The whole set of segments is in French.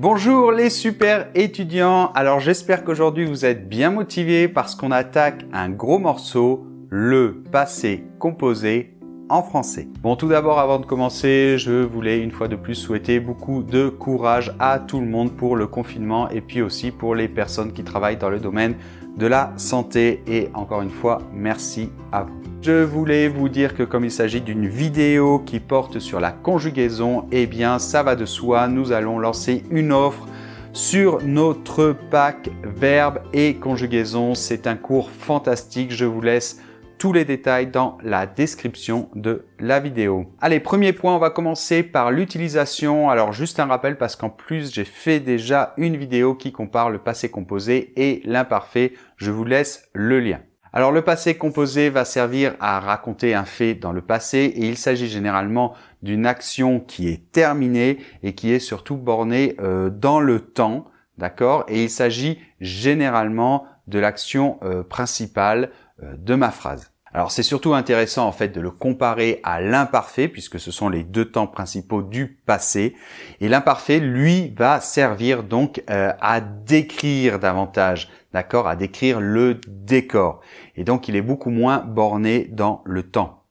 Bonjour les super étudiants, alors j'espère qu'aujourd'hui vous êtes bien motivés parce qu'on attaque un gros morceau, le passé composé en français. Bon, tout d'abord avant de commencer, je voulais une fois de plus souhaiter beaucoup de courage à tout le monde pour le confinement et puis aussi pour les personnes qui travaillent dans le domaine de la santé et encore une fois, merci à vous. Je voulais vous dire que comme il s'agit d'une vidéo qui porte sur la conjugaison, eh bien ça va de soi, nous allons lancer une offre sur notre pack verbes et conjugaison. C'est un cours fantastique, je vous laisse tous les détails dans la description de la vidéo. Allez, premier point, on va commencer par l'utilisation. Alors juste un rappel parce qu'en plus j'ai fait déjà une vidéo qui compare le passé composé et l'imparfait. Je vous laisse le lien. Alors le passé composé va servir à raconter un fait dans le passé et il s'agit généralement d'une action qui est terminée et qui est surtout bornée dans le temps, d'accord? Et il s'agit généralement de l'action principale de ma phrase. Alors c'est surtout intéressant en fait de le comparer à l'imparfait puisque ce sont les deux temps principaux du passé et l'imparfait lui va servir donc à décrire davantage, d'accord, à décrire le décor et donc il est beaucoup moins borné dans le temps.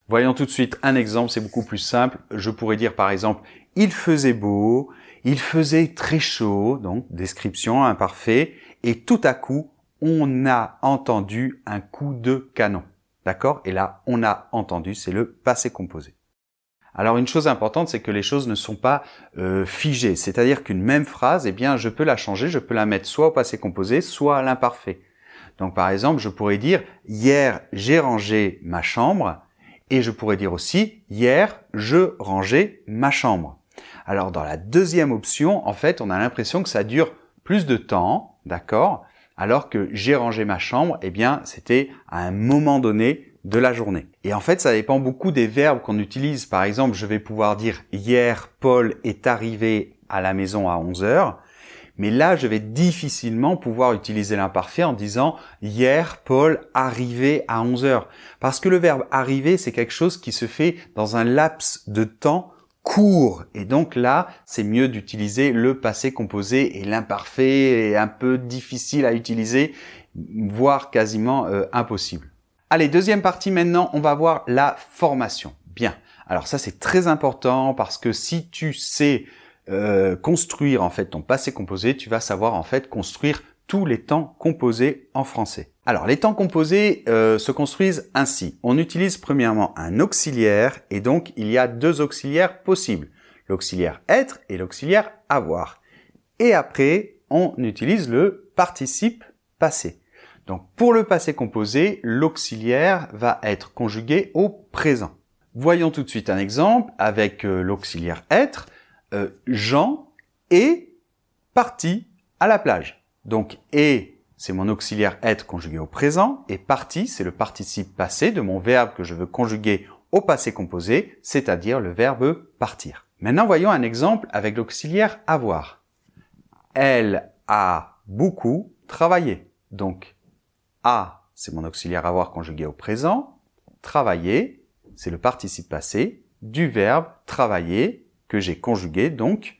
Voyons tout de suite un exemple, c'est beaucoup plus simple. Je pourrais dire par exemple il faisait beau, il faisait très chaud, donc description imparfait et tout à coup on a entendu un coup de canon. D'accord? Et là, on a entendu, c'est le passé composé. Alors, une chose importante, c'est que les choses ne sont pas figées. C'est-à-dire qu'une même phrase, eh bien, je peux la changer, je peux la mettre soit au passé composé, soit à l'imparfait. Donc, par exemple, je pourrais dire « Hier, j'ai rangé ma chambre » et je pourrais dire aussi « Hier, je rangeais ma chambre ». Alors, dans la deuxième option, en fait, on a l'impression que ça dure plus de temps, d'accord ? Alors que j'ai rangé ma chambre, eh bien, c'était à un moment donné de la journée. Et en fait, ça dépend beaucoup des verbes qu'on utilise. Par exemple, je vais pouvoir dire « Hier, Paul est arrivé à la maison à 11 heures ». Mais là, je vais difficilement pouvoir utiliser l'imparfait en disant « Hier, Paul arrivait à 11 heures ». Parce que le verbe « arriver », c'est quelque chose qui se fait dans un laps de temps court. Et donc là, c'est mieux d'utiliser le passé composé et l'imparfait est un peu difficile à utiliser, voire quasiment impossible. Allez, deuxième partie maintenant, on va voir la formation. Bien, alors ça c'est très important parce que si tu sais construire en fait ton passé composé, tu vas savoir en fait construire tous les temps composés en français. Alors, les temps composés se construisent ainsi. On utilise premièrement un auxiliaire et donc il y a deux auxiliaires possibles. L'auxiliaire être et l'auxiliaire avoir. Et après, on utilise le participe passé. Donc, pour le passé composé, l'auxiliaire va être conjugué au présent. Voyons tout de suite un exemple avec l'auxiliaire être. Jean est parti à la plage. Donc, est, c'est mon auxiliaire être conjugué au présent, et parti, c'est le participe passé de mon verbe que je veux conjuguer au passé composé, c'est-à-dire le verbe partir. Maintenant, voyons un exemple avec l'auxiliaire avoir. Elle a beaucoup travaillé. Donc, a, c'est mon auxiliaire avoir conjugué au présent. Travailler, c'est le participe passé du verbe travailler que j'ai conjugué donc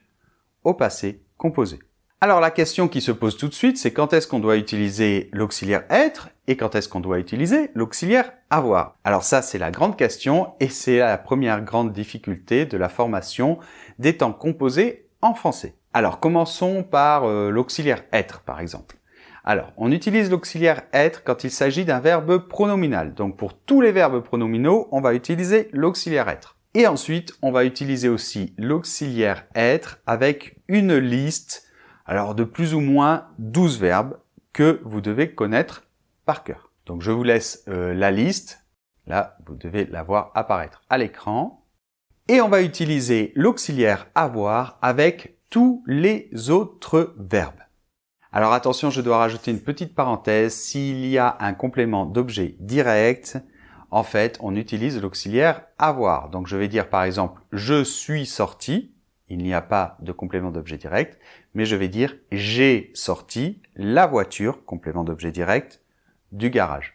au passé composé. Alors la question qui se pose tout de suite, c'est quand est-ce qu'on doit utiliser l'auxiliaire être et quand est-ce qu'on doit utiliser l'auxiliaire avoir. Alors ça, c'est la grande question et c'est la première grande difficulté de la formation des temps composés en français. Alors commençons par l'auxiliaire être par exemple. Alors, on utilise l'auxiliaire être quand il s'agit d'un verbe pronominal. Donc pour tous les verbes pronominaux, on va utiliser l'auxiliaire être. Et ensuite, on va utiliser aussi l'auxiliaire être avec une liste alors de plus ou moins 12 verbes que vous devez connaître par cœur. Donc je vous laisse la liste. Là, vous devez la voir apparaître à l'écran. Et on va utiliser l'auxiliaire avoir avec tous les autres verbes. Alors attention, je dois rajouter une petite parenthèse. S'il y a un complément d'objet direct, en fait, on utilise l'auxiliaire avoir. Donc je vais dire par exemple « je suis sorti ». Il n'y a pas de complément d'objet direct, mais je vais dire « j'ai sorti la voiture », complément d'objet direct, du garage.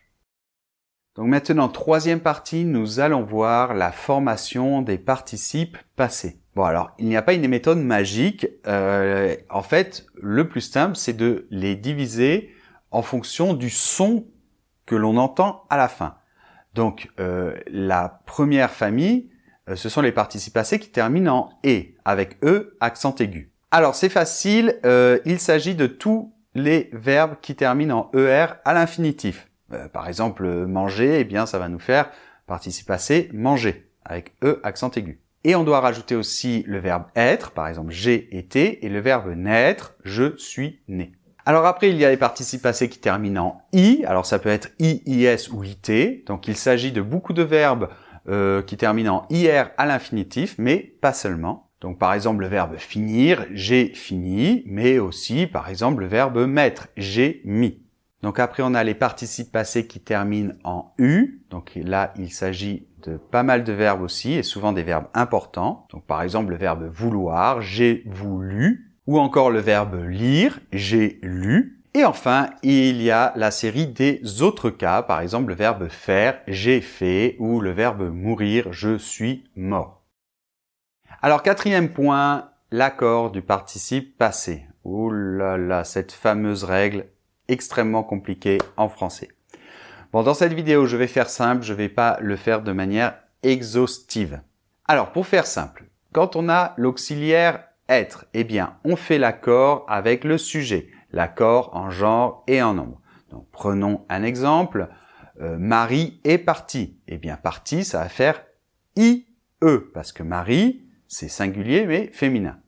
Donc maintenant, troisième partie, nous allons voir la formation des participes passés. Bon alors, il n'y a pas une méthode magique. En fait, le plus simple, c'est de les diviser en fonction du son que l'on entend à la fin. Donc, la première famille, ce sont les participes passés qui terminent en « et » avec « e » accent aigu. Alors, c'est facile, il s'agit de tous les verbes qui terminent en « er » à l'infinitif. Par exemple, manger, eh bien, ça va nous faire participe passé « manger » avec « e » accent aigu. Et on doit rajouter aussi le verbe être, par exemple j'ai été, et le verbe naître, je suis né. Alors après, il y a les participes passés qui terminent en i, alors ça peut être i, is ou it, donc il s'agit de beaucoup de verbes qui terminent en ir à l'infinitif, mais pas seulement. Donc par exemple le verbe finir, j'ai fini, mais aussi par exemple le verbe mettre, j'ai mis. Donc après on a les participes passés qui terminent en u, donc là il s'agit de pas mal de verbes aussi, et souvent des verbes importants. Donc par exemple le verbe vouloir, j'ai voulu, ou encore le verbe lire, j'ai lu. Et enfin, il y a la série des autres cas, par exemple le verbe faire, j'ai fait, ou le verbe mourir, je suis mort. Alors quatrième point, l'accord du participe passé. Ouh là là, cette fameuse règle extrêmement compliquée en français. Bon, dans cette vidéo, je vais faire simple, je ne vais pas le faire de manière exhaustive. Alors, pour faire simple, quand on a l'auxiliaire être, eh bien, on fait l'accord avec le sujet, l'accord en genre et en nombre. Donc, prenons un exemple, Marie est partie. Eh bien, partie, ça va faire IE, parce que Marie, c'est singulier mais féminin.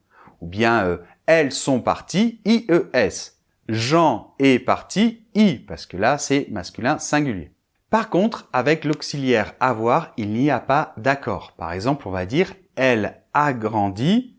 Ou bien, elles sont parties, IES. Jean est parti, I, parce que là, c'est masculin singulier. Par contre, avec l'auxiliaire avoir, il n'y a pas d'accord. Par exemple, on va dire « elle a grandi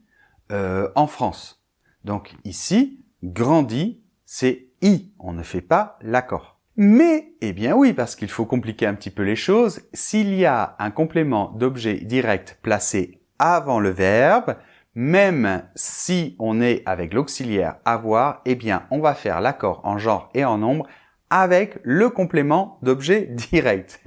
en France ». Donc ici, « grandi », c'est « I », on ne fait pas l'accord. Mais, eh bien oui, parce qu'il faut compliquer un petit peu les choses, s'il y a un complément d'objet direct placé avant le verbe, même si on est avec l'auxiliaire avoir, eh bien, on va faire l'accord en genre et en nombre avec le complément d'objet direct.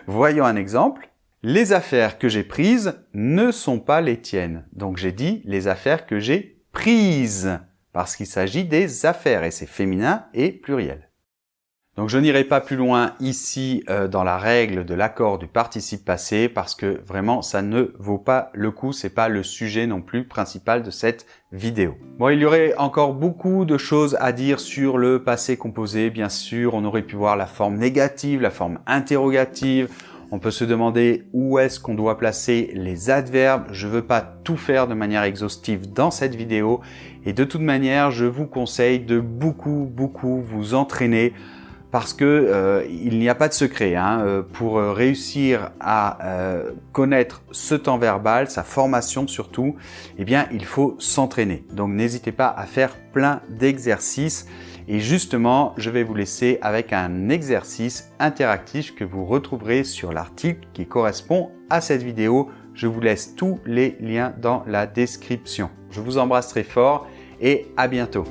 Voyons un exemple. Les affaires que j'ai prises ne sont pas les tiennes. Donc, j'ai dit les affaires que j'ai prises parce qu'il s'agit des affaires et c'est féminin et pluriel. Donc je n'irai pas plus loin ici dans la règle de l'accord du participe passé parce que vraiment ça ne vaut pas le coup, c'est pas le sujet non plus principal de cette vidéo. Bon, il y aurait encore beaucoup de choses à dire sur le passé composé, bien sûr, on aurait pu voir la forme négative, la forme interrogative, on peut se demander où est-ce qu'on doit placer les adverbes. Je ne veux pas tout faire de manière exhaustive dans cette vidéo et de toute manière, je vous conseille de beaucoup vous entraîner parce que il n'y a pas de secret pour réussir à connaître ce temps verbal, sa formation surtout, eh bien il faut s'entraîner. Donc n'hésitez pas à faire plein d'exercices et justement je vais vous laisser avec un exercice interactif que vous retrouverez sur l'article qui correspond à cette vidéo. Je vous laisse tous les liens dans la description. Je vous embrasse très fort et à bientôt.